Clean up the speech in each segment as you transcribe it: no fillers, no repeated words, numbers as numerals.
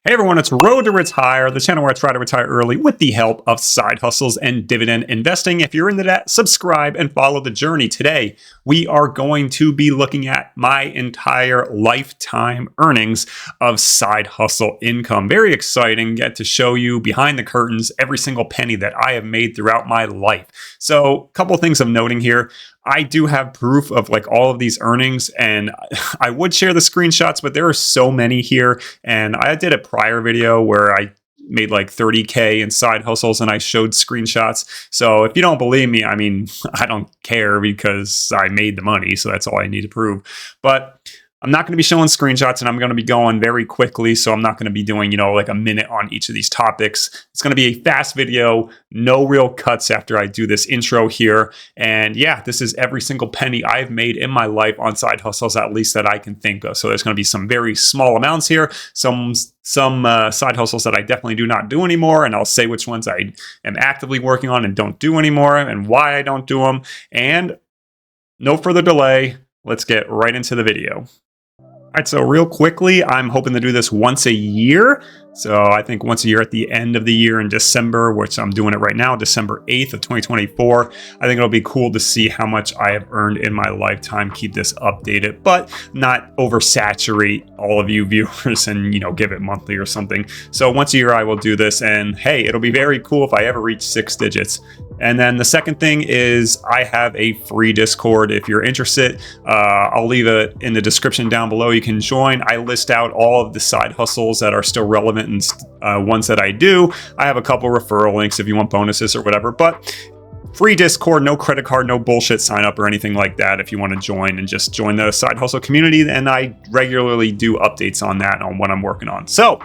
Hey everyone, it's Road to Retire, the channel where I try to retire early with the help of side hustles and dividend investing. If you're into that, subscribe and follow the journey. Today, we are going to be looking at my entire lifetime earnings of side hustle income. Very exciting. Get to show you behind the curtains every single penny that I have made throughout my life. So, a couple of things of noting here. I do have proof of like all of these earnings, and I would share the screenshots, but there are so many here. And I did a prior video where I made like 30K in side hustles and I showed screenshots. So if you don't believe me, I mean, I don't care because I made the money. So that's all I need to prove. But I'm not going to be showing screenshots, and I'm going to be going very quickly. So I'm not going to be doing, like a minute on each of these topics. It's going to be a fast video, no real cuts after I do this intro here. And yeah, this is every single penny I've made in my life on side hustles, at least that I can think of. So there's going to be some very small amounts here, some side hustles that I definitely do not do anymore. And I'll say which ones I am actively working on and don't do anymore and why I don't do them. And no further delay, let's get right into the video. All right, so real quickly, I'm hoping to do this once a year. So I think once a year at the end of the year in December, which I'm doing it right now, December 8th of 2024. I think it'll be cool to see how much I have earned in my lifetime, keep this updated, but not oversaturate all of you viewers and, give it monthly or something. So once a year, I will do this, and hey, it'll be very cool if I ever reach 6 digits. And then the second thing is I have a free Discord. If you're interested, I'll leave it in the description down below. You can join. I list out all of the side hustles that are still relevant and ones that I do. I have a couple referral links if you want bonuses or whatever, but free Discord, no credit card, no bullshit sign up or anything like that if you want to join and just join the side hustle community. And I regularly do updates on that, on what I'm working on. So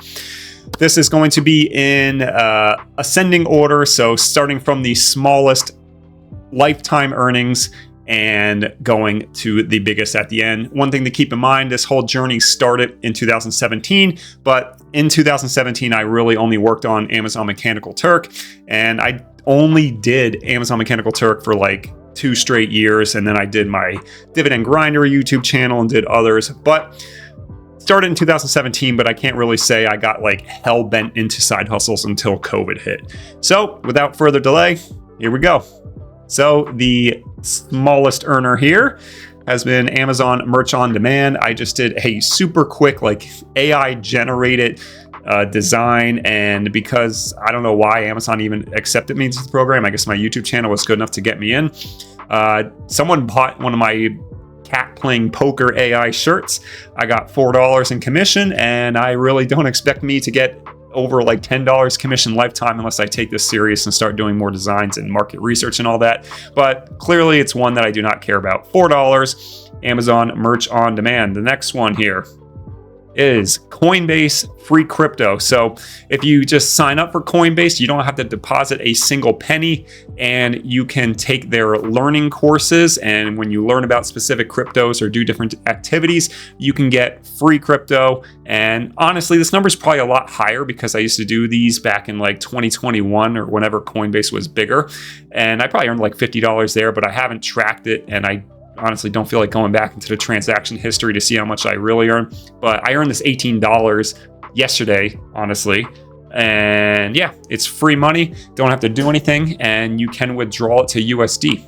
this is going to be in ascending order. So starting from the smallest lifetime earnings and going to the biggest at the end. One thing to keep in mind, this whole journey started in 2017, but in 2017, I really only worked on Amazon Mechanical Turk, and I only did Amazon Mechanical Turk for like 2 straight years. And then I did my Dividend Grinder YouTube channel and did others, but started in 2017, but I can't really say I got like hell bent into side hustles until COVID hit. So without further delay, here we go. So the smallest earner here has been Amazon Merch on Demand. I just did a super quick like AI generated design, and because I don't know why Amazon even accepted me into the program, I guess my YouTube channel was good enough to get me in. Someone bought one of my cat playing poker AI shirts. I got $4 in commission, and I really don't expect me to get over like $10 commission lifetime unless I take this serious and start doing more designs and market research and all that. But clearly it's one that I do not care about. $4, Amazon Merch on Demand. The next one here is Coinbase free crypto. So if you just sign up for Coinbase, you don't have to deposit a single penny, and you can take their learning courses. And when you learn about specific cryptos or do different activities, you can get free crypto. And honestly, this number is probably a lot higher because I used to do these back in like 2021 or whenever Coinbase was bigger. And I probably earned like $50 there, but I haven't tracked it, and I honestly don't feel like going back into the transaction history to see how much I really earn. But I earned this $18 yesterday, honestly. And yeah, it's free money. Don't have to do anything, and you can withdraw it to USD.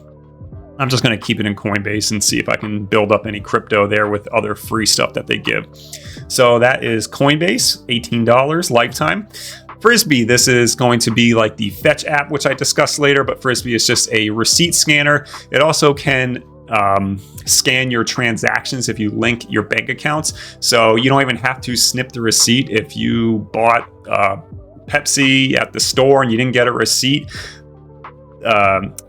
I'm just going to keep it in Coinbase and see if I can build up any crypto there with other free stuff that they give. So that is Coinbase, $18 lifetime. Frisbee, this is going to be like the Fetch app, which I discussed later, but Frisbee is just a receipt scanner. It also can scan your transactions if you link your bank accounts. So you don't even have to snip the receipt. If you bought Pepsi at the store and you didn't get a receipt,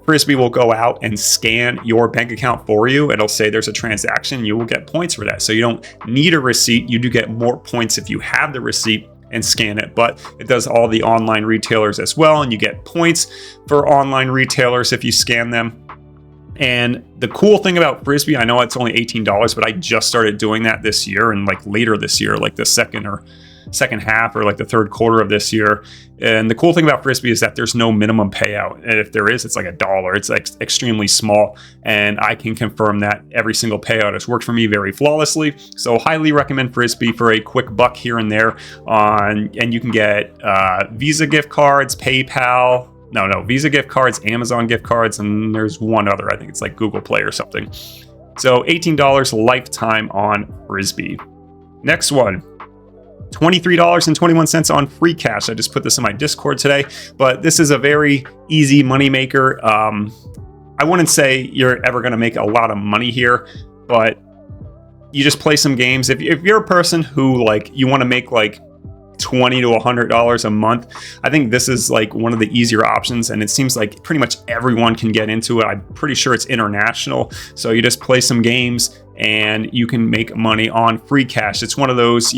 Frisbee will go out and scan your bank account for you. It'll say there's a transaction. You will get points for that. So you don't need a receipt. You do get more points if you have the receipt and scan it, but it does all the online retailers as well. And you get points for online retailers if you scan them. And the cool thing about Frisbee, I know it's only $18, but I just started doing that this year, and like later this year, like the second or second half or like the third quarter of this year. And the cool thing about Frisbee is that there's no minimum payout. And if there is, it's like $1. It's like extremely small. And I can confirm that every single payout has worked for me very flawlessly. So highly recommend Frisbee for a quick buck here and there and you can get Visa gift cards, PayPal, Visa gift cards, Amazon gift cards, and there's one other, I think it's like Google Play or something. So $18 lifetime on Frisbee. Next one, $23.21 on free cash. I just put this in my Discord today, but this is a very easy moneymaker. I wouldn't say you're ever going to make a lot of money here, but you just play some games. If you're a person who like you want to make like $20 to $100 a month, I think this is like one of the easier options, and it seems like pretty much everyone can get into it. I'm pretty sure it's international, so you just play some games and you can make money on free cash. It's one of those,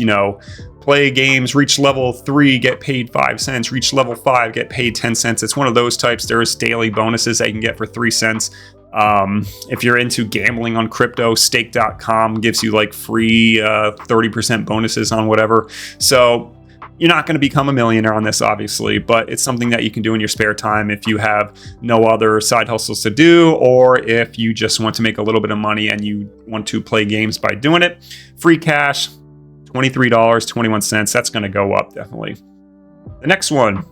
play games, reach level 3, get paid 5 cents, reach level 5, get paid 10 cents. It's one of those types. There's daily bonuses that you can get for 3 cents. If you're into gambling on crypto, stake.com gives you like free 30% bonuses on whatever. So you're not going to become a millionaire on this, obviously, but it's something that you can do in your spare time if you have no other side hustles to do, or if you just want to make a little bit of money and you want to play games by doing it. Free cash, $23.21. That's going to go up, definitely. The next one,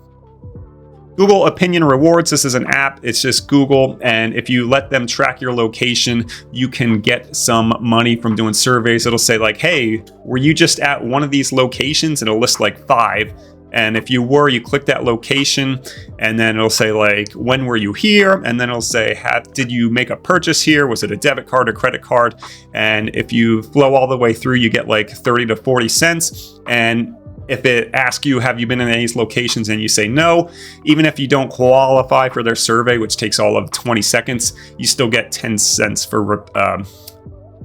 Google Opinion Rewards. This is an app. It's just Google, and if you let them track your location, you can get some money from doing surveys. It'll say like, hey, were you just at one of these locations? And it'll list like 5. And if you were, you click that location, and then it'll say like, when were you here? And then it'll say, did you make a purchase here? Was it a debit card or credit card? And if you flow all the way through, you get like 30 to 40 cents. And if it asks you, have you been in any of these locations, and you say no, even if you don't qualify for their survey, which takes all of 20 seconds, you still get 10 cents for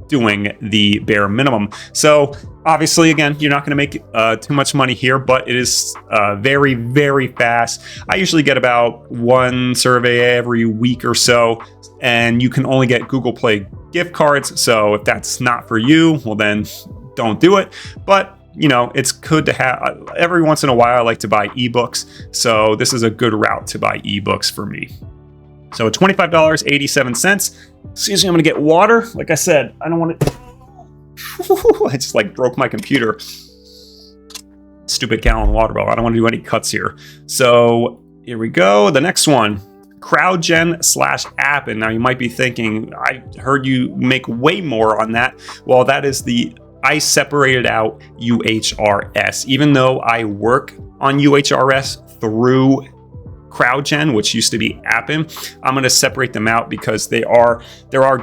doing the bare minimum. So obviously, again, you're not going to make too much money here, but it is very, very fast. I usually get about one survey every week or so, and you can only get Google Play gift cards. So if that's not for you, well, then don't do it. But it's good to have. Every once in a while, I like to buy ebooks. So this is a good route to buy ebooks for me. So $25.87. Excuse me, I'm going to get water. Like I said, I don't want to. I just like broke my computer. Stupid gallon water bottle. I don't want to do any cuts here. So here we go. The next one, CrowdGen/app. And now you might be thinking, I heard you make way more on that. Well, that is I separated out UHRS. Even though I work on UHRS through CrowdGen, which used to be Appin, I'm going to separate them out because there are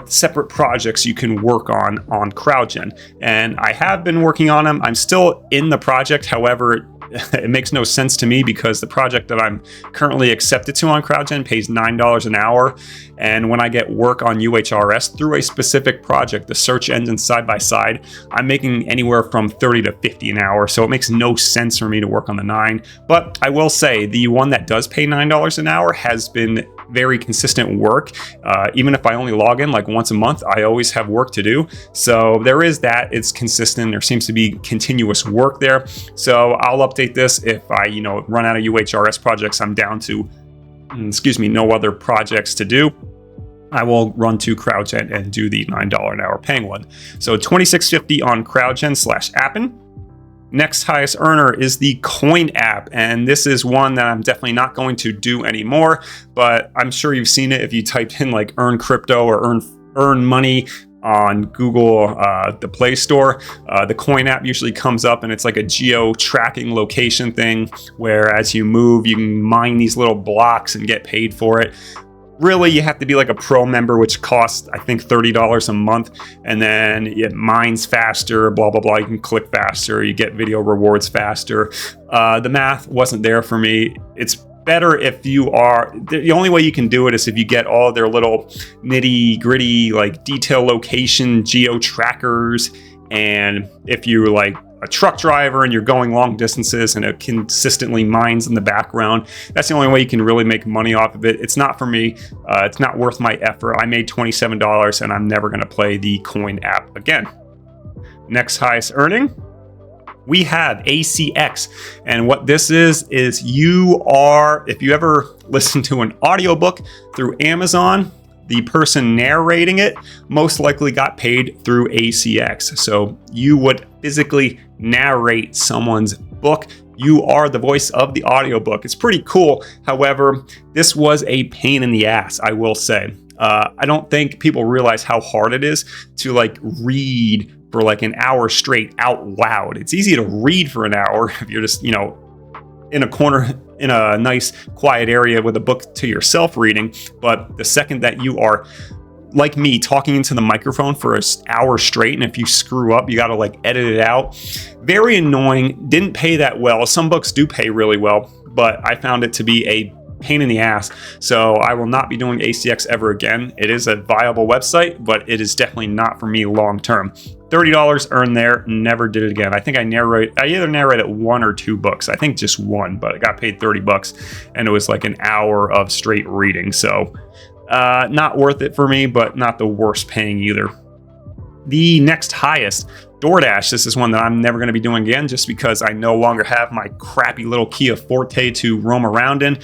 separate projects you can work on CrowdGen. And I have been working on them. I'm still in the project. However, it makes no sense to me because the project that I'm currently accepted to on CrowdGen pays $9 an hour. And when I get work on UHRS through a specific project, the search engine side by side, I'm making anywhere from 30 to 50 an hour. So it makes no sense for me to work on the 9. But I will say the one that does pay $9 an hour has been very consistent work. Even if I only log in like once a month, I always have work to do. So there is that. It's consistent. There seems to be continuous work there. So I'll update this if I, run out of UHRS projects. I'm down to, no other projects to do. I will run to CrowdGen and do the $9 an hour paying one. So $26.50 on CrowdGen/Appin. Next highest earner is the Coin app, and this is one that I'm definitely not going to do anymore, but I'm sure you've seen it if you type in like earn crypto or earn money on Google, the Play Store. The Coin app usually comes up, and it's like a geo tracking location thing where as you move, you can mine these little blocks and get paid for it. Really, you have to be like a pro member, which costs, I think, $30 a month. And then it mines faster, blah, blah, blah. You can click faster. You get video rewards faster. The math wasn't there for me. It's better if you are, the only way you can do it is if you get all their little nitty gritty, like detail location, geo trackers. And if you're like a truck driver and you're going long distances and it consistently mines in the background, that's the only way you can really make money off of it. It's not for me. It's not worth my effort. I made $27 and I'm never going to play the Coin app again. Next highest earning, we have ACX. And what this is you are, if you ever listen to an audiobook through Amazon, the person narrating it most likely got paid through ACX. So you would physically narrate someone's book. You are the voice of the audiobook. It's pretty cool. However, this was a pain in the ass, I will say. I don't think people realize how hard it is to like read for like an hour straight out loud. It's easy to read for an hour if you're just, in a corner in a nice quiet area with a book to yourself reading. But the second that you are like me talking into the microphone for an hour straight, and if you screw up, you got to like edit it out. Very annoying. Didn't pay that well. Some books do pay really well, but I found it to be a pain in the ass. So I will not be doing ACX ever again. It is a viable website, but it is definitely not for me long term. $30 earned there, never did it again. I think I either narrated one or two books. I think just one, but I got paid $30 and it was like an hour of straight reading. So not worth it for me, but not the worst paying either. The next highest, DoorDash. This is one that I'm never going to be doing again just because I no longer have my crappy little Kia Forte to roam around in.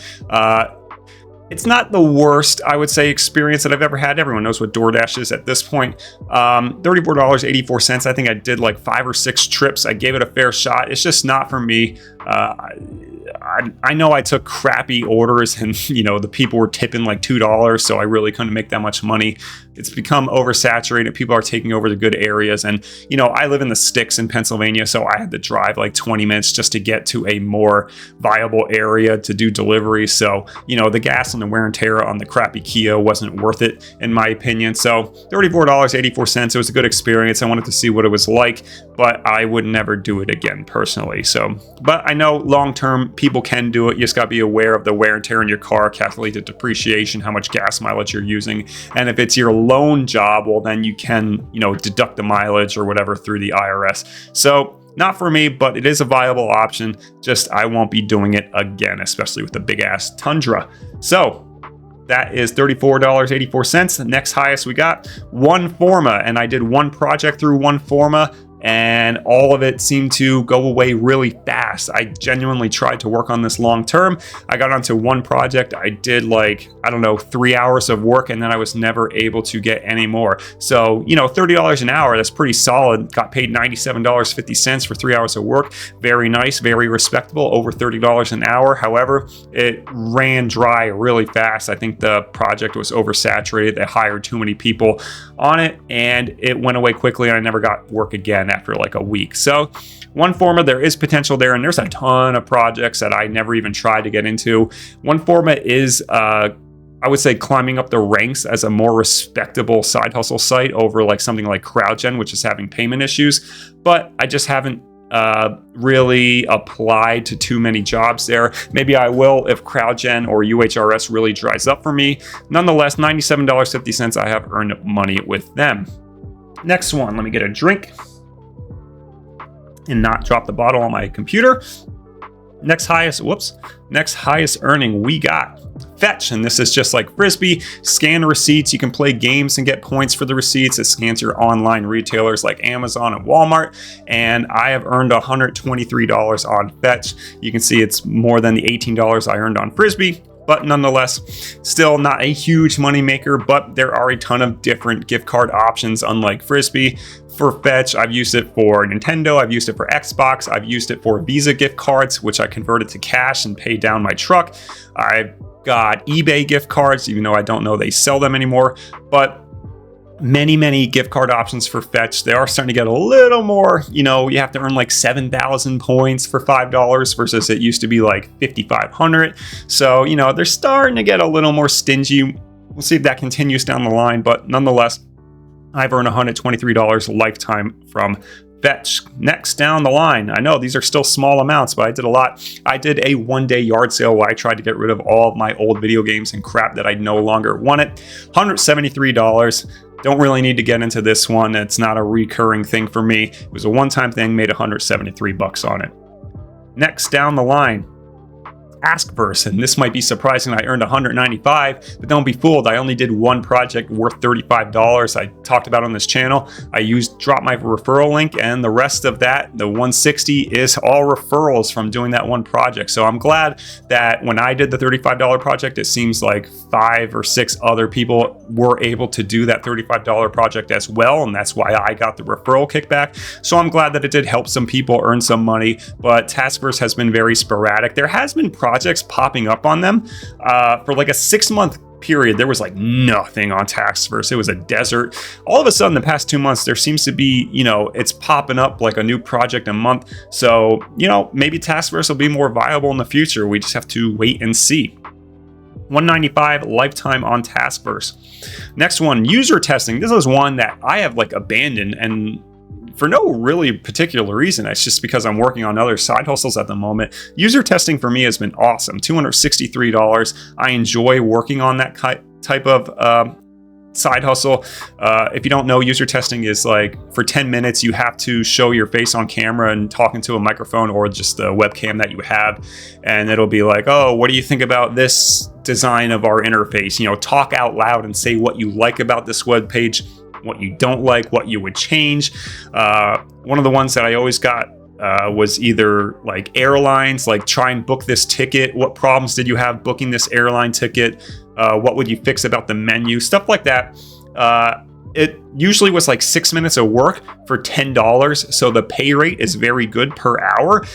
It's not the worst, I would say, experience that I've ever had. Everyone knows what DoorDash is at this point. $34.84. I think I did like 5 or 6 trips. I gave it a fair shot. It's just not for me. I know I took crappy orders and, the people were tipping like $2, so I really couldn't make that much money. It's become oversaturated. People are taking over the good areas. And, I live in the sticks in Pennsylvania, so I had to drive like 20 minutes just to get to a more viable area to do delivery. So, the gas and the wear and tear on the crappy Kia wasn't worth it, in my opinion. So $34.84. It was a good experience. I wanted to see what it was like, but I would never do it again personally. So, but I know long-term people can do it. You just got to be aware of the wear and tear in your car, calculate the depreciation, how much gas mileage you're using. And if it's your loan job, well, then you can, deduct the mileage or whatever through the IRS. So not for me, but it is a viable option. Just I won't be doing it again, especially with the big ass Tundra. So that is $34.84. The next highest we got, OneForma. And I did one project through OneForma, and all of it seemed to go away really fast. I genuinely tried to work on this long term. I got onto one project. I did 3 hours of work, and then I was never able to get any more. So, $30 an hour, that's pretty solid. Got paid $97.50 for 3 hours of work. Very nice, very respectable, over $30 an hour. However, it ran dry really fast. I think the project was oversaturated. They hired too many people on it, and it went away quickly, and I never got work again after like a week. So OneForma, there is potential there, and there's a ton of projects that I never even tried to get into. OneForma is I would say climbing up the ranks as a more respectable side hustle site over like something like CrowdGen, which is having payment issues, but I just haven't really applied to too many jobs there. Maybe I will if CrowdGen or UHRS really dries up for me. Nonetheless, $97.50, I have earned money with them. Next one, let me get a drink and not drop the bottle on my computer. Next highest earning we got Fetch, and this is just like Frisbee. Scan receipts. You can play games and get points for the receipts. It scans your online retailers like Amazon and Walmart, and I have earned $123 on Fetch. You can see it's more than the $18 I earned on Frisbee, but nonetheless, still not a huge money maker, but there are a ton of different gift card options, unlike Frisbee. For Fetch, I've used it for Nintendo, I've used it for Xbox, I've used it for Visa gift cards, which I converted to cash and paid down my truck. I've got eBay gift cards, even though I don't know they sell them anymore, but many gift card options for Fetch. They are starting to get a little more, you have to earn like 7,000 points for $5 versus it used to be like 5,500. So, they're starting to get a little more stingy. We'll see if that continues down the line, but nonetheless, I've earned $123 lifetime from Fetch. Next down the line, I know these are still small amounts, but I did a lot. I did a one-day yard sale where I tried to get rid of all of my old video games and crap that I no longer wanted. $173. Don't really need to get into this one. It's not a recurring thing for me. It was a one-time thing, made $173 on it. Next down the line, Taskverse, and this might be surprising. I earned $195, but don't be fooled. I only did one project worth $35. I talked about on this channel. I dropped my referral link, and the rest of that, the $160, is all referrals from doing that one project. So I'm glad that when I did the $35 project, it seems like 5 or 6 other people were able to do that $35 project as well, and that's why I got the referral kickback. So I'm glad that it did help some people earn some money, but Taskverse has been very sporadic. There has been projects popping up on them for like a 6-month period. There was like nothing on Taskverse. It was a desert. All of a sudden, the past 2 months, there seems to be, it's popping up like a new project a month. So, maybe Taskverse will be more viable in the future. We just have to wait and see. $195 lifetime on Taskverse. Next one, user testing. This is one that I have like abandoned, and for no really particular reason. It's just because I'm working on other side hustles at the moment. User testing for me has been awesome. $263. I enjoy working on that type of side hustle. If you don't know, user testing is like for 10 minutes, you have to show your face on camera and talk into a microphone or just a webcam that you have. And it'll be like, oh, what do you think about this design of our interface? Talk out loud and say what you like about this web page, what you don't like, what you would change. One of the ones that I always got was either like airlines, like try and book this ticket. What problems did you have booking this airline ticket? What would you fix about the menu? Stuff like that. It usually was like 6 minutes of work for $10. So the pay rate is very good per hour.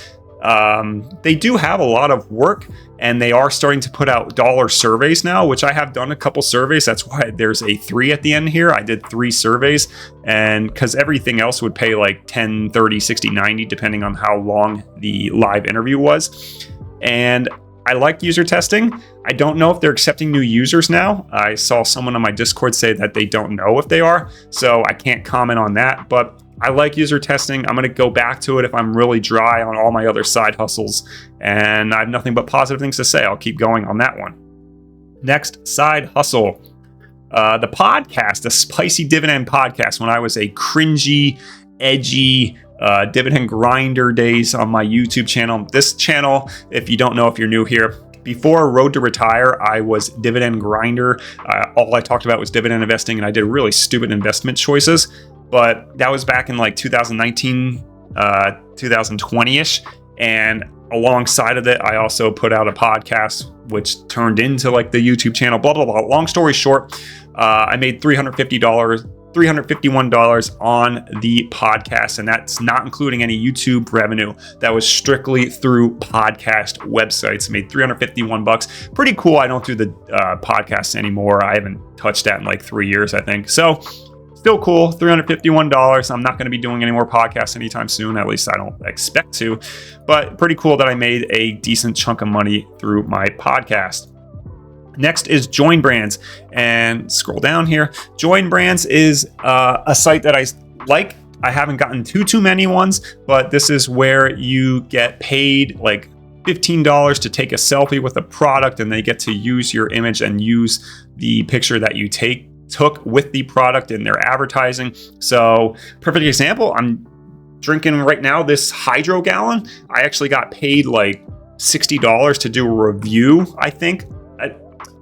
They do have a lot of work, and they are starting to put out dollar surveys now, which I have done a couple surveys. That's why there's a 3 at the end here. I did 3 surveys, and because everything else would pay like 10, 30, 60, 90, depending on how long the live interview was. And I like user testing. I don't know if they're accepting new users now. I saw someone on my Discord say that they don't know if they are, so I can't comment on that, but I like user testing. I'm going to go back to it if I'm really dry on all my other side hustles, and I have nothing but positive things to say. I'll keep going on that one. Next side hustle. The podcast, the Spicy Dividend podcast, when I was a cringy, edgy, dividend grinder days on my YouTube channel. This channel, if you don't know, if you're new here, before Road to Retire, I was dividend grinder. All I talked about was dividend investing, and I did really stupid investment choices. But that was back in like 2019, 2020-ish. And alongside of it, I also put out a podcast, which turned into like the YouTube channel, blah, blah, blah. Long story short, I made $351 on the podcast, and that's not including any YouTube revenue. That was strictly through podcast websites. I made $351. Pretty cool. I don't do the podcasts anymore. I haven't touched that in like 3 years, I think. So still cool, $351. I'm not going to be doing any more podcasts anytime soon. At least I don't expect to. But pretty cool that I made a decent chunk of money through my podcast. Next is Join Brands, and scroll down here. Join Brands is a site that I like. I haven't gotten too many ones, but this is where you get paid like $15 to take a selfie with a product, and they get to use your image and use the picture that you took with the product in their advertising. So perfect example, I'm drinking right now this hydro gallon. I actually got paid like $60 to do a review, I think.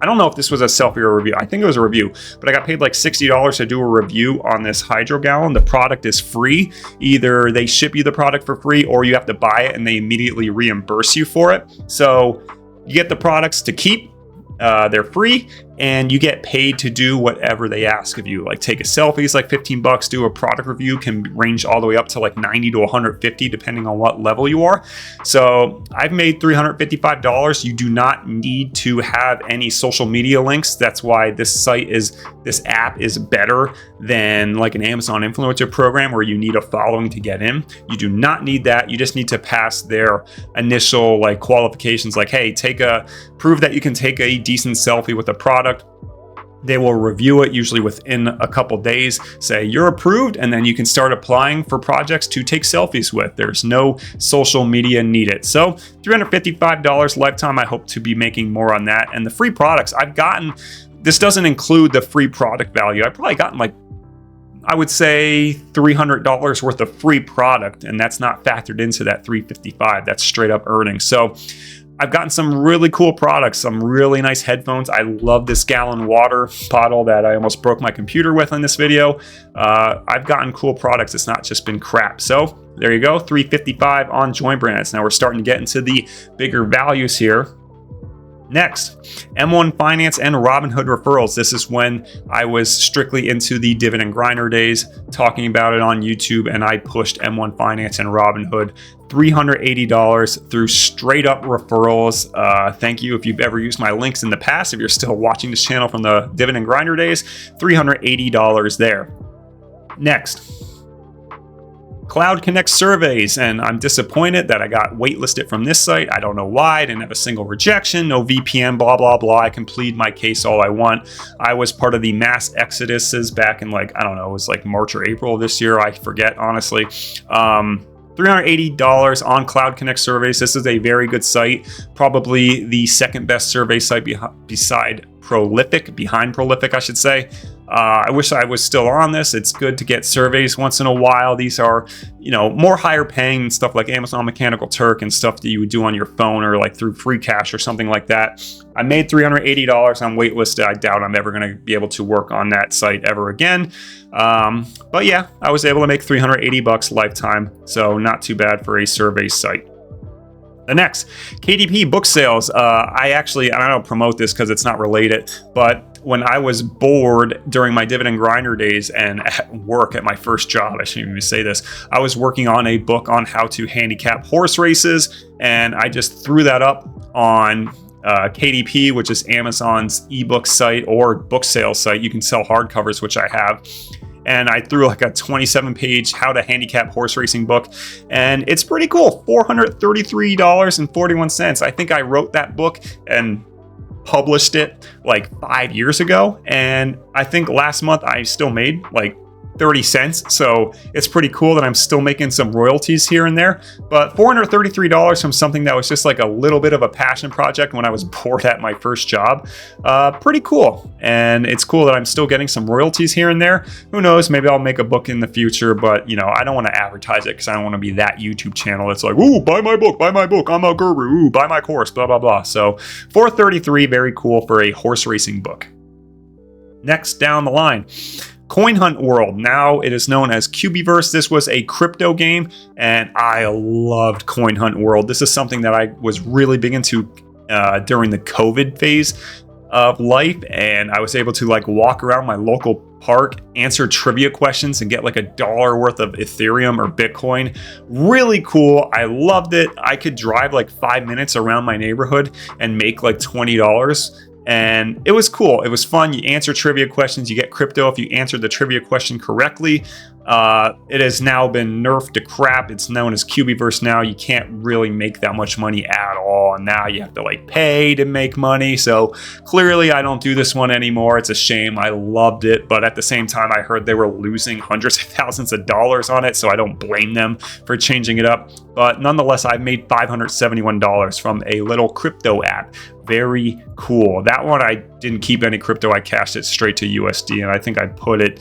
I don't know if this was a selfie or a review. I think it was a review, but I got paid like $60 to do a review on this hydro gallon. The product is free. Either they ship you the product for free, or you have to buy it and they immediately reimburse you for it. So you get the products to keep. They're free, and you get paid to do whatever they ask of you. Like take a selfie is like $15. Do a product review can range all the way up to like $90 to $150, depending on what level you are. So I've made $355. You do not need to have any social media links. That's why this app is better than like an Amazon influencer program where you need a following to get in. You do not need that. You just need to pass their initial like qualifications, like, hey, prove that you can take a decent selfie with a product. They will review it usually within a couple days, say you're approved, and then you can start applying for projects to take selfies with. There's no social media needed. So $355 lifetime. I hope to be making more on that. And the free products I've gotten, this doesn't include the free product value. I've probably gotten like, I would say $300 worth of free product, and that's not factored into that $355. That's straight up earnings. So I've gotten some really cool products, some really nice headphones. I love this gallon water bottle that I almost broke my computer with in this video. I've gotten cool products. It's not just been crap. So there you go, $355 on Join Brands. Now we're starting to get into the bigger values here. Next, M1 Finance and Robinhood referrals. This is when I was strictly into the dividend grinder days, talking about it on YouTube, and I pushed M1 Finance and Robinhood $380 through straight up referrals. Thank you if you've ever used my links in the past. If you're still watching this channel from the dividend grinder days, $380 there. Next, Cloud Connect surveys, and I'm disappointed that I got waitlisted from this site. I don't know why. I didn't have a single rejection, no VPN, blah, blah, blah. I can plead my case all I want. I was part of the mass exoduses back in I don't know, it was like March or April of this year. I forget, honestly. $380 on Cloud Connect surveys. This is a very good site, probably the second best survey site behind Prolific, I should say. I wish I was still on this. It's good to get surveys once in a while. These are, more higher paying and stuff like Amazon Mechanical Turk and stuff that you would do on your phone or like through free cash or something like that. I made $380 on waitlisted. I doubt I'm ever going to be able to work on that site ever again. But yeah, I was able to make $380 lifetime. So not too bad for a survey site. The next, KDP book sales. I don't promote this because it's not related, but when I was bored during my dividend grinder days and at work at my first job, I shouldn't even say this, I was working on a book on how to handicap horse races, and I just threw that up on KDP, which is Amazon's ebook site or book sales site. You can sell hardcovers, which I have. And I threw like a 27-page how to handicap horse racing book, and it's pretty cool. $433.41. I think I wrote that book and published it like 5 years ago, and I think last month I still made like 30 cents. So it's pretty cool that I'm still making some royalties here and there. But $433 from something that was just like a little bit of a passion project when I was bored at my first job. Pretty cool. And it's cool that I'm still getting some royalties here and there. Who knows? Maybe I'll make a book in the future, but I don't want to advertise it because I don't want to be that YouTube channel that's like, ooh, buy my book, I'm a guru, ooh, buy my course, blah, blah, blah. So $433, very cool for a horse racing book. Next down the line, Coin Hunt World. Now it is known as Cubiverse. This was a crypto game, and I loved Coin Hunt World. This is something that I was really big into during the COVID phase of life, and I was able to walk around my local park, answer trivia questions, and get like $1 worth of Ethereum or Bitcoin. Really cool. I loved it. I could drive like 5 minutes around my neighborhood and make like $20. And it was cool. It was fun. You answer trivia questions, you get crypto if you answered the trivia question correctly. It has now been nerfed to crap. It's known as Cubiverse now. You can't really make that much money at all. And now you have to pay to make money. So clearly I don't do this one anymore. It's a shame. I loved it. But at the same time, I heard they were losing hundreds of thousands of dollars on it. So I don't blame them for changing it up. But nonetheless, I made $571 from a little crypto app. Very cool. That one, I didn't keep any crypto. I cashed it straight to USD, and I think I put it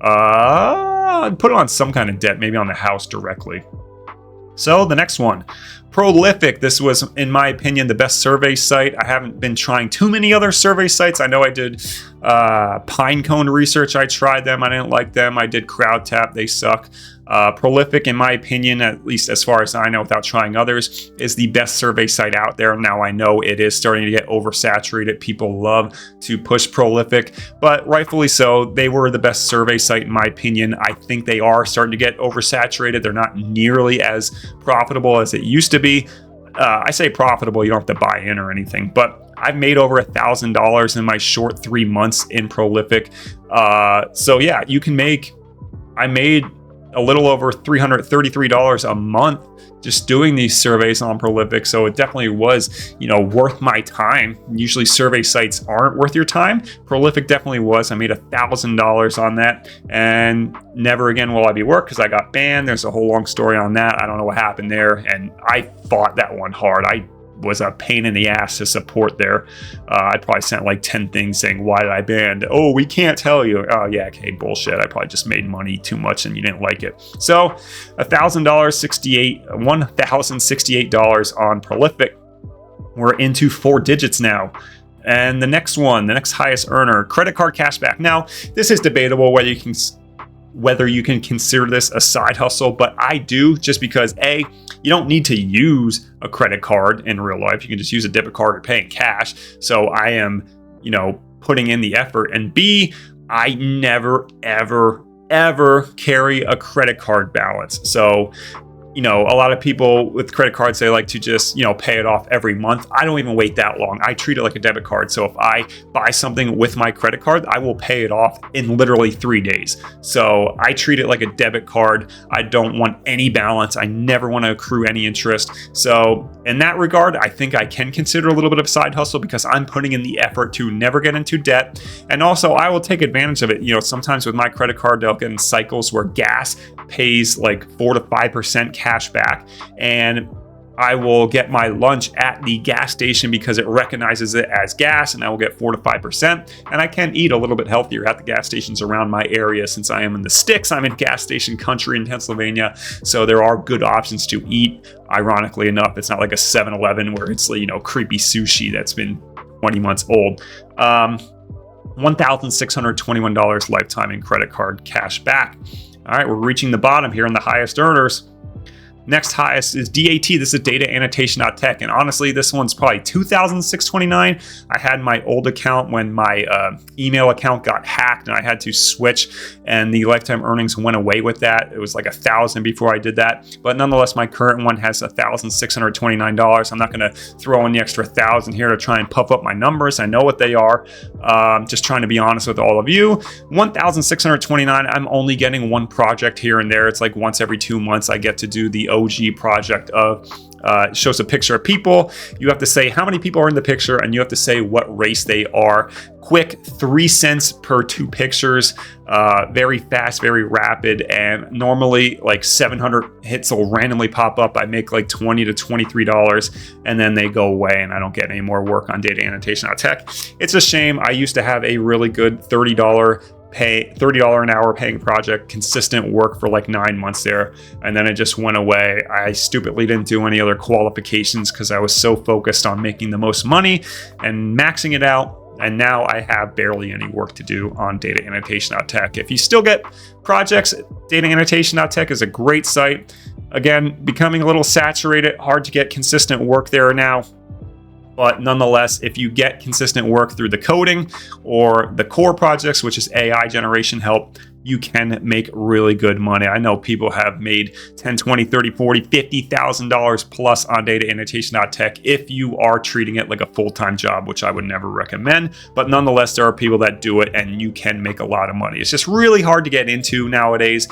on some kind of debt, maybe on the house directly. So the next one, Prolific. This was, in my opinion, the best survey site. I haven't been trying too many other survey sites. I know I did Pinecone Research. I tried them. I didn't like them. I did CrowdTap. They suck. Prolific, in my opinion, at least as far as I know without trying others, is the best survey site out there. Now I know it is starting to get oversaturated. People love to push Prolific, but rightfully so. They were the best survey site in my opinion. I think they are starting to get oversaturated. They're not nearly as profitable as it used to be. I say profitable, you don't have to buy in or anything, but I've made over $1,000 in my short 3 months in Prolific. So yeah, you can make, I made a little over $333 a month just doing these surveys on Prolific. So it definitely was, worth my time. Usually survey sites aren't worth your time. Prolific definitely was. I made $1,000 on that, and never again will I be worked because I got banned. There's a whole long story on that. I don't know what happened there, and I fought that one hard. I was a pain in the ass to support there. I probably sent like 10 things saying, why did I ban? Oh, we can't tell you. Oh yeah, okay, bullshit. I probably just made money too much and you didn't like it. So $1,068 on Prolific. We're into 4 digits now. And the next one, the next highest earner, credit card cashback. Now, this is debatable whether you can consider this a side hustle, but I do, just because A, you don't need to use a credit card in real life. You can just use a debit card or pay in cash. So I am, putting in the effort. And B, I never, ever carry a credit card balance. So, a lot of people with credit cards, they like to just, pay it off every month. I don't even wait that long. I treat it like a debit card. So if I buy something with my credit card, I will pay it off in literally 3 days. So I treat it like a debit card. I don't want any balance. I never want to accrue any interest. So in that regard, I think I can consider a little bit of side hustle because I'm putting in the effort to never get into debt. And also I will take advantage of it. Sometimes with my credit card, they'll get in cycles where gas pays like 4 to 5% cash back, and I will get my lunch at the gas station because it recognizes it as gas, and I will get 4 to 5%. And I can eat a little bit healthier at the gas stations around my area since I am in the sticks. I'm in gas station country in Pennsylvania, so there are good options to eat. Ironically enough, it's not like a 7-Eleven where it's creepy sushi that's been 20 months old. $1,621 lifetime in credit card cash back. All right, we're reaching the bottom here in the highest earners. Next highest is DAT. This is dataannotation.tech. And honestly, this one's probably $2,629. I had my old account when my email account got hacked and I had to switch, and the lifetime earnings went away with that. It was like $1,000 before I did that. But nonetheless, my current one has $1,629. I'm not going to throw in the extra $1,000 here to try and puff up my numbers. I know what they are. Just trying to be honest with all of you. $1,629. I'm only getting one project here and there. It's like once every 2 months I get to do the OG project of it shows a picture of people. You have to say how many people are in the picture, and you have to say what race they are. Quick, 3 cents per 2 pictures. Very fast, very rapid, and normally like 700 hits will randomly pop up. I make like $20 to $23, and then they go away, and I don't get any more work on dataannotation.tech. It's a shame. I used to have a really good $30 an hour paying project, consistent work for like 9 months there, and then it just went away. I stupidly didn't do any other qualifications because I was so focused on making the most money and maxing it out, and now I have barely any work to do on dataannotation.tech. If you still get projects, dataannotation.tech is a great site. Again, becoming a little saturated, hard to get consistent work there now. But nonetheless, if you get consistent work through the coding or the core projects, which is AI generation help, you can make really good money. I know people have made $10, $20, $30, $40, $50,000 plus on dataannotation.tech if you are treating it like a full-time job, which I would never recommend. But nonetheless, there are people that do it and you can make a lot of money. It's just really hard to get into nowadays,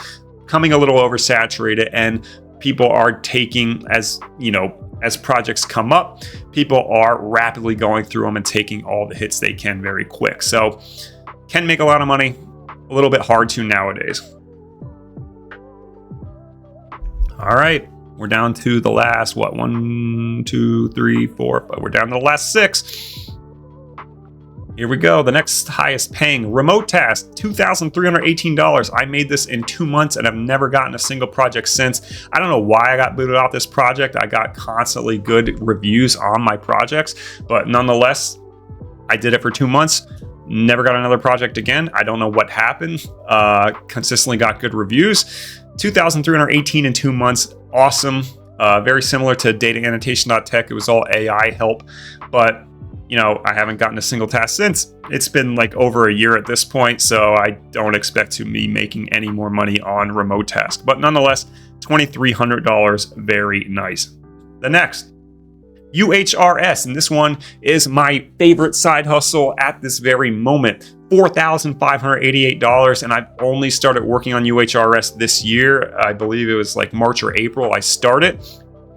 becoming a little oversaturated, and people are taking, as projects come up, people are rapidly going through them and taking all the hits they can very quick. So can make a lot of money, a little bit hard to nowadays. All right, we're down to the last, 1, 2, 3, 4, 5. We're down to the last 6. Here we go. The next highest paying remote task, $2,318. I made this in 2 months and I've never gotten a single project since. I don't know why I got booted off this project. I got constantly good reviews on my projects, but nonetheless, I did it for 2 months. Never got another project again. I don't know what happened. Consistently got good reviews. 2,318 in 2 months. Awesome. Very similar to dataannotation.tech. It was all AI help, but I haven't gotten a single task since. It's been like over a year at this point, so I don't expect to be making any more money on remote task. But nonetheless, $2,300, very nice. The next, UHRS, and this one is my favorite side hustle at this very moment. $4,588, and I've only started working on UHRS this year. I believe it was like March or April I started.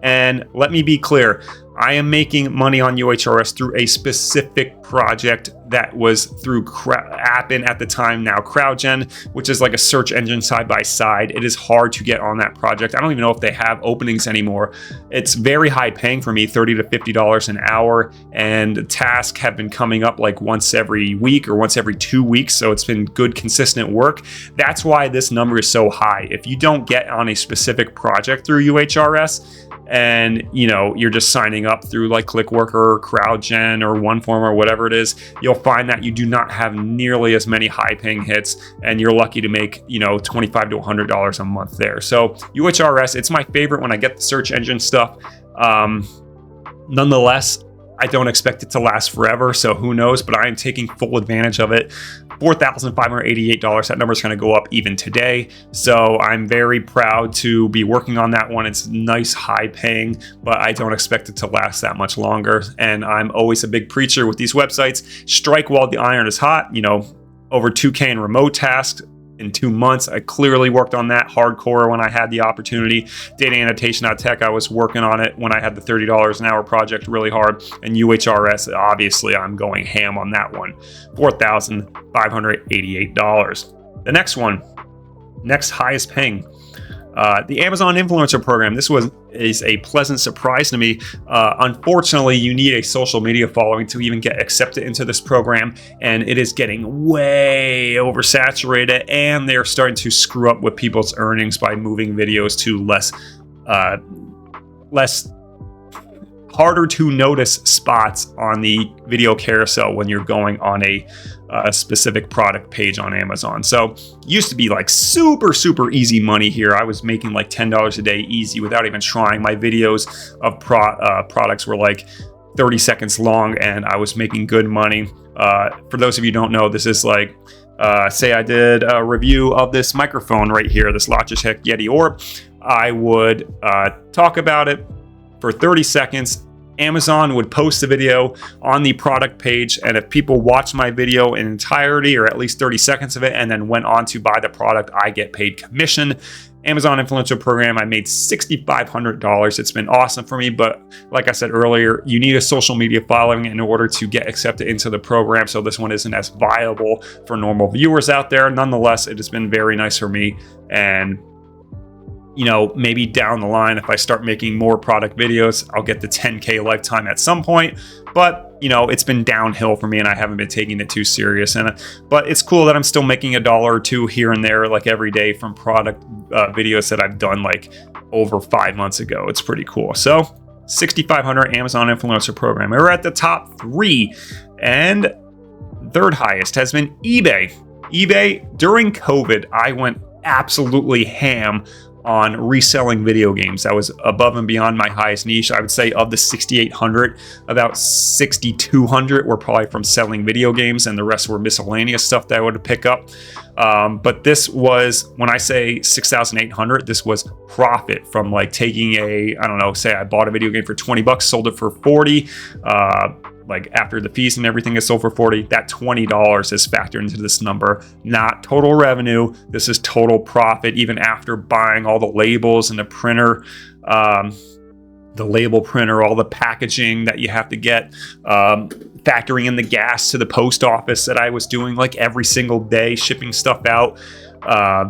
And let me be clear, I am making money on UHRS through a specific project that was through Appen at the time, now CrowdGen, which is like a search engine side by side. It is hard to get on that project. I don't even know if they have openings anymore. It's very high paying for me, $30 to $50 an hour, and tasks have been coming up like once every week or once every 2 weeks. So it's been good, consistent work. That's why this number is so high. If you don't get on a specific project through UHRS, and you're just signing up through like Clickworker or CrowdGen or OneForm or whatever it is, you'll find that you do not have nearly as many high paying hits, and you're lucky to make $25 to $100 a month there. So UHRS, it's my favorite when I get the search engine stuff. Nonetheless, I don't expect it to last forever, so who knows, but I am taking full advantage of it. $4,588, that number is going to go up even today, so I'm very proud to be working on that one. It's nice, high paying, but I don't expect it to last that much longer, and I'm always a big preacher with these websites. Strike while the iron is hot. Over 2K in remote tasks in 2 months. I clearly worked on that hardcore when I had the opportunity. Dataannotation.tech, I was working on it when I had the $30 an hour project really hard. And UHRS, obviously, I'm going ham on that one. $4,588. The next highest paying, the Amazon Influencer Program. This is a pleasant surprise to me. Unfortunately, you need a social media following to even get accepted into this program, and it is getting way oversaturated, and they're starting to screw up with people's earnings by moving videos to less harder to notice spots on the video carousel when you're going on a specific product page on Amazon. So used to be like super easy money here. I was making like $10 a day easy without even trying. My videos of products were like 30 seconds long, and I was making good money. For those of you who don't know, this is like, say I did a review of this microphone right here, this Logitech Yeti Orb. I would talk about it for 30 seconds. Amazon would post the video on the product page, and if people watch my video in entirety or at least 30 seconds of it and then went on to buy the product, I get paid commission. Amazon Influencer Program, I made $6,500. It's been awesome for me, but like I said earlier, you need a social media following in order to get accepted into the program, so this one isn't as viable for normal viewers out there. Nonetheless, it has been very nice for me, and maybe down the line, if I start making more product videos, I'll get the 10K lifetime at some point. But, it's been downhill for me, and I haven't been taking it too serious. But it's cool that I'm still making $1 or $2 here and there, like every day from product videos that I've done like over 5 months ago. It's pretty cool. So 6,500 Amazon Influencer Program. We're at the top 3, and third highest has been eBay. eBay, during COVID, I went absolutely ham on reselling video games. That was above and beyond my highest niche. I would say of the 6,800, about 6,200 were probably from selling video games, and the rest were miscellaneous stuff that I would pick up. But this was, when I say 6,800, this was profit from like taking say I bought a video game for $20, sold it for 40. Like after the fees and everything is sold for 40, that $20 is factored into this number, not total revenue. This is total profit, even after buying all the labels and the printer, the label printer, all the packaging that you have to get, factoring in the gas to the post office that I was doing like every single day, shipping stuff out.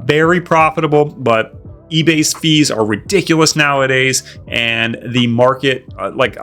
Very profitable, but eBay's fees are ridiculous nowadays, and the market, like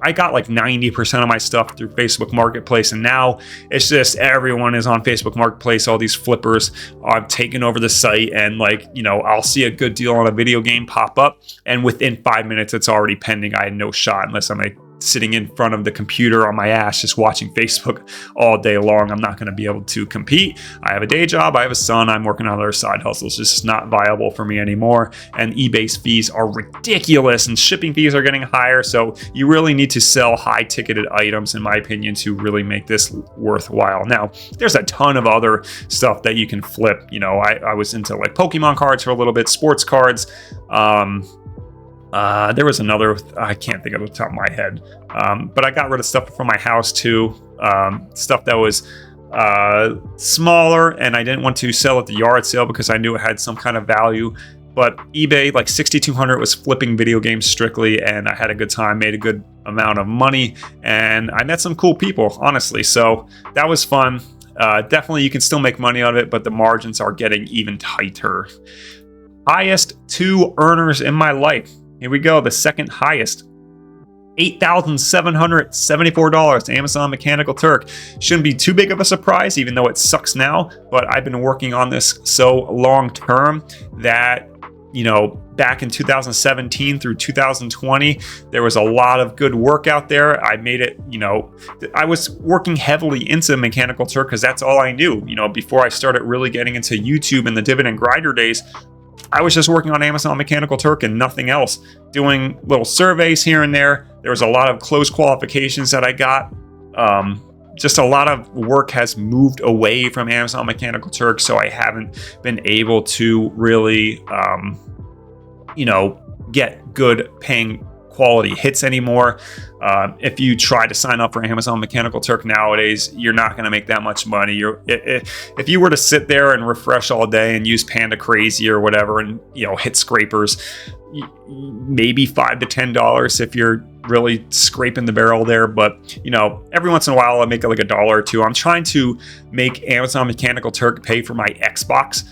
I got like 90% of my stuff through Facebook Marketplace, and now it's just everyone is on Facebook Marketplace. All these flippers are taking over the site, and I'll see a good deal on a video game pop up, and within 5 minutes it's already pending. I had no shot unless I'm sitting in front of the computer on my ass just watching Facebook all day long. I'm not going to be able to compete. I have a day job, I have a son, I'm working on other side hustles. It's just not viable for me anymore, and eBay's fees are ridiculous, and shipping fees are getting higher, so you really need to sell high ticketed items, in my opinion, to really make this worthwhile. Now, there's a ton of other stuff that you can flip. I was into like Pokemon cards for a little bit, sports cards. There was another, I can't think of the top of my head, but I got rid of stuff from my house too, stuff that was smaller, and I didn't want to sell at the yard sale because I knew it had some kind of value. But eBay, like 6,200 was flipping video games strictly, and I had a good time, made a good amount of money, and I met some cool people, honestly. So that was fun. Definitely you can still make money out of it, but the margins are getting even tighter. Highest 2 earners in my life. Here we go, the second highest, $8,774, Amazon Mechanical Turk. Shouldn't be too big of a surprise, even though it sucks now, but I've been working on this so long term that, back in 2017 through 2020. There was a lot of good work out there. I made it, I was working heavily into Mechanical Turk because that's all I knew. Before I started really getting into YouTube in the dividend grinder days, I was just working on Amazon Mechanical Turk and nothing else, doing little surveys here and there. There was a lot of closed qualifications that I got. Just a lot of work has moved away from Amazon Mechanical Turk, so I haven't been able to really, get good paying quality hits anymore. If you try to sign up for Amazon Mechanical Turk nowadays, you're not going to make that much money. If you were to sit there and refresh all day and use Panda Crazy or whatever and hit scrapers, maybe $5 to $10 if you're really scraping the barrel there. But every once in a while I make like $1 or $2. I'm trying to make Amazon Mechanical Turk pay for my Xbox,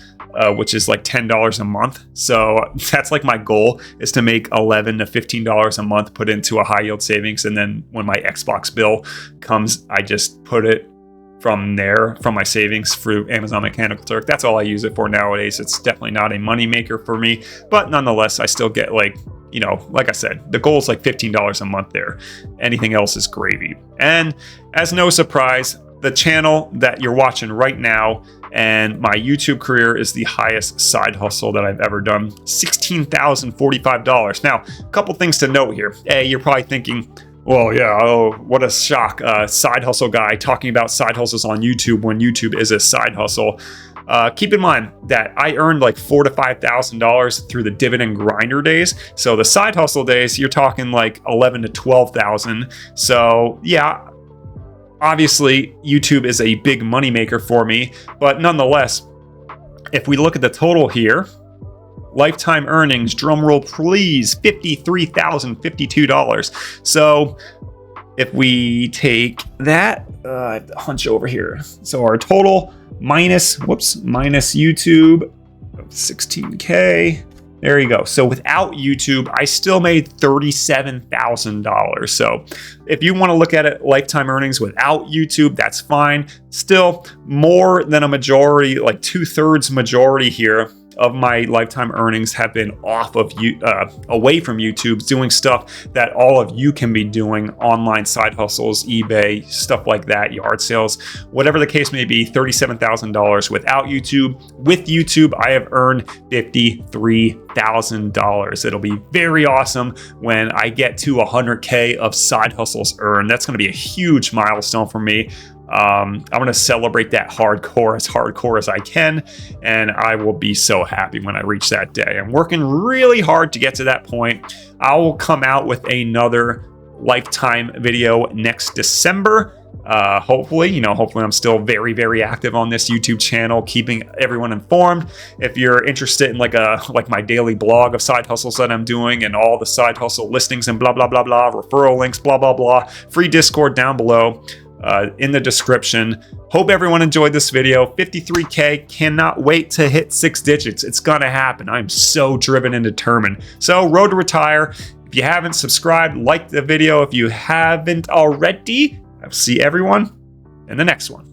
which is like $10 a month. So that's like my goal, is to make $11 to $15 a month put into a high yield savings, and then when my Xbox bill comes, I just put it from my savings through Amazon Mechanical Turk. That's all I use it for nowadays. It's definitely not a money maker for me, but nonetheless, I still get like I said, the goal is like $15 a month there. Anything else is gravy. And as no surprise, the channel that you're watching right now and my YouTube career is the highest side hustle that I've ever done, $16,045. Now, a couple things to note here. A, you're probably thinking, well, yeah, oh, what a shock. Side hustle guy talking about side hustles on YouTube when YouTube is a side hustle. Keep in mind that I earned like $4,000 to $5,000 through the dividend grinder days. So the side hustle days, you're talking like $11,000 to $12,000. So yeah, obviously YouTube is a big moneymaker for me, but nonetheless, if we look at the total here, lifetime earnings, drum roll please, $53,052. So if we take that, I have to hunch over here. So our total minus YouTube, 16K. There you go. So without YouTube, I still made $37,000. So if you want to look at it, lifetime earnings without YouTube, that's fine. Still more than a majority, like 2/3 majority here of my lifetime earnings have been off of away from YouTube, doing stuff that all of you can be doing, online side hustles, eBay, stuff like that, yard sales, whatever the case may be. $37,000 without YouTube. With YouTube, I have earned $53,000. It'll be very awesome when I get to 100K of side hustles earned. That's going to be a huge milestone for me. I'm going to celebrate that hardcore as I can, and I will be so happy when I reach that day. I'm working really hard to get to that point. I will come out with another lifetime video next December. Hopefully I'm still very, very active on this YouTube channel, keeping everyone informed. If you're interested in like my daily blog of side hustles that I'm doing and all the side hustle listings and blah, blah, blah, blah, referral links, blah, blah, blah, free Discord down below. In the description. Hope everyone enjoyed this video. 53K, cannot wait to hit 6 digits. It's gonna happen. I'm so driven and determined. So road to retire. If you haven't subscribed, like the video if you haven't already. I'll see everyone in the next one.